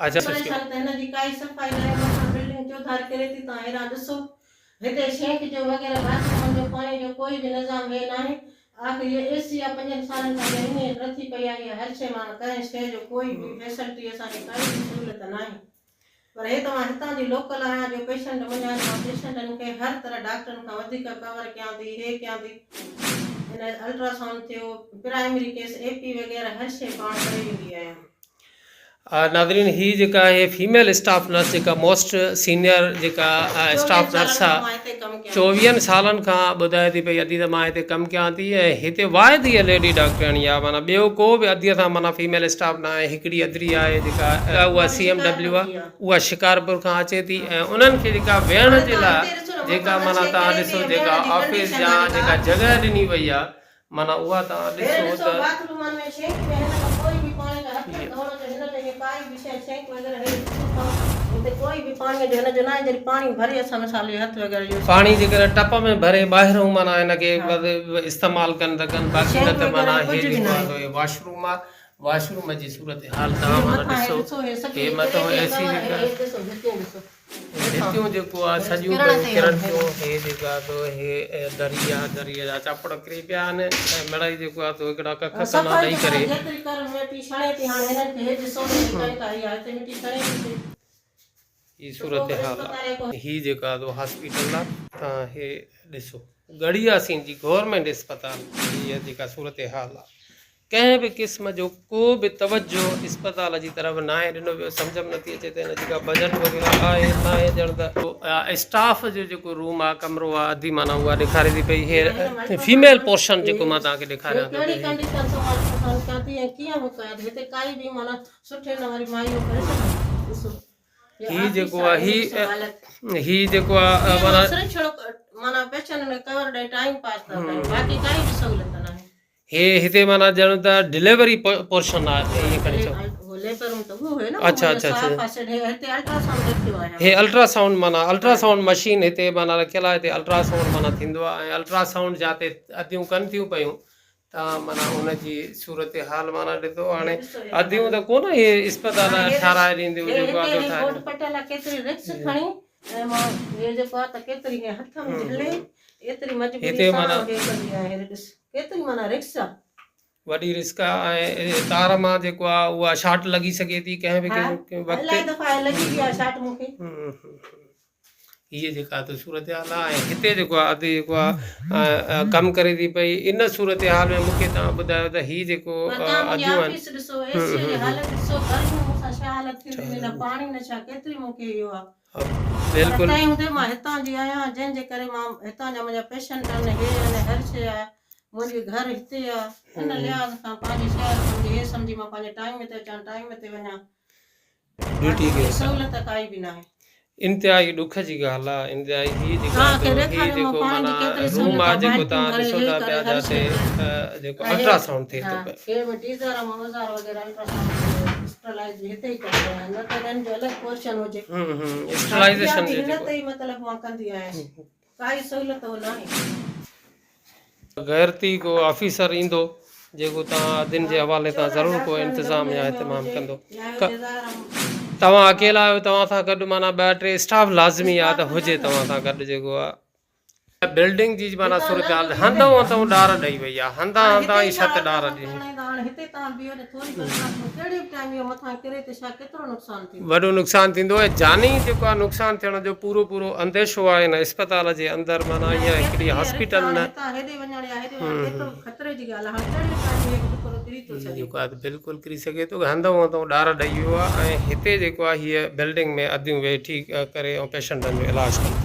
अच्छा परेशान त हिन जी काई सफ़ाई न आहे मथां बिल्डिंग चौधारी करे थी तव्हां हेॾा ॾिसो हिते शेंक जो वग़ैरह बाथरूम जो पाणी जो कोई बि निज़ाम हे नाहे आख़िर ये एसी आहे 5 सालनि खां हीअं रथी पई आहे इहा हर शइ माना कंहिं शइ जो कोई बि फैसिलिटी असांखे काई बि सहूलियत न आहे पर हे तव्हां हितां जी लोकल आहियां जो पेशेंट मुंहिंजा मां पेशेंटनि खे हर तरह डॉक्टरनि खां वधीक कवर कयां थी हे कयां थी हिन अल्ट्रासाउंड थियो प्राइमरी केस एपी वग़ैरह हर शइ पाण करे वेंदी आहियां नाज़रीन ही जेका है फीमेल स्टाफ नर्स जेका मोस्ट सीनियर जेका स्टाफ नर्स आहे 24 सालनि खां ॿुधाए थी पई अदी त मां हिते कमु कयां थी ऐं हिते वाहिद हीअ लेडी डॉक्टराणी आहे माना ॿियो को बि अदीअ सां माना फीमेल स्टाफ न आहे हिकिड़ी अदरी आहे जेका उहा CMW आहे उहा शिकारपुर खां अचे थी ऐं उन्हनि खे जेका वेहण जे लाइ जेका माना तव्हां ॾिसो जेका ऑफिस या जेका जॻह ॾिनी वई आहे माना उहा तव्हां ॾिसो पाणी जेकर टप में भरे ॿाहिरों माना हिनखे इस्तेमालु कनि था कनि बाक़ी न त माना हे वॉशरूम आहे वॉशरूम जी सूरत हाल तव्हां माना ॾिसो हे मथां एसी हितियूं जेको आहे सॼियूं किरण थियूं हे जेका तो हे दरिया दरिया जा चपड़ किरी पिया आहिनि ऐं मिड़ई जेको आहे तो हिकिड़ा कख सना ॾेई करे ही सूरत हाल आहे ही जेका तो हॉस्पिटल आहे तव्हां हे ॾिसो गढ़िया सिंह जी गवर्नमेंट अस्पताल हीअ जेका सूरत हाल आहे कंहिं बि क़िस्म जो को बि तवजो अस्पताल जी तरफ़ न आहे ॾिनो वियो सम्झ में नथी अचे त हिन जेका बजट वग़ैरह आहे न आहे ॼण त स्टाफ जो जेको रूम आहे कमिरो आहे अधी माना उहा ॾेखारे थी पई हे फीमेल पोर्शन जेको मां तव्हांखे ॾेखारियां थो ही जेको आहे ही जेको आहे माना हे हिते माना ॼण त डिलीवरी पोर्शन आहे अच्छा अच्छा हे अल्ट्रासाउंड माना अल्ट्रासाउंड मशीन हिते माना रखियल आहे हिते अल्ट्रासाउंड माना थींदो आहे ऐं अल्ट्रासाउंड जिते अदियूं कनि थियूं पियूं तव्हां माना हुनजी सूरत हाल माना ॾिठो हाणे अदियूं त कोन इहे इस्पताल ठाराए ॾींदियूं हिते माना वॾी रिस्क आहे ऐं तार मां जेको आहे उहा शॉट लॻी सघे थी कंहिं बि हीअ जेका त सूरत हाल आहे ऐं हिते जेको आहे अधु जेको आहे कमु करे थी पई इन सूरत हाल में मूंखे तव्हां ॿुधायो त हीअ जेको अदियूं बिल्कुलु मां हितां जी आहियां जंहिंजे करे मां हितां जा मुंहिंजा पेशेंट आहिनि हे हर शइ आहे मुंहिंजी घर हिते आहे हिन लिहाज़ खां पंहिंजे शहर सम्झी हे सम्झी मां पंहिंजे टाइम ते अचां टाइम ते वञा सहूलियत काई बि न आहे इंतिहाई ॾुख जी ॻाल्हि आहे इंतिहाई ही जेको माना रूम आहे जेको तव्हां ॾिसो था पिया जिते जेको अल्ट्रासाउंड थिए थो गैरती को ऑफिसर ईंदो जेको तव्हां अदियुनि जे हवाले तां ज़रूरु को इंतज़ाम या इतमाम कंदो तव्हां अकेला आहियो तव्हां सां गॾु माना 2-3 स्टाफ लाज़मी आहे त हुजे तव्हां सां गॾु जेको आहे बिल्डिंग जी माना सूरत हाल हंधो हंधो ॾार ॾेई वई आहे हंधा हंधा ई छत ॾार ॾिनी वॾो नुक़सानु थींदो ऐं जानी जेको आहे नुक़सानु थियण जो पूरो पूरो अंदेशो आहे हिन अस्पताल जे अंदरि माना ईअं हिकिड़ी हॉस्पिटल न जेको आहे बिल्कुलु किरी सघे थो हंधो हंधो ॾार ॾेई वियो आहे ऐं हिते जेको आहे हीअ बिल्डिंग में अदियूं वेठी करे ऐं पेशेंटनि जो इलाजु कनि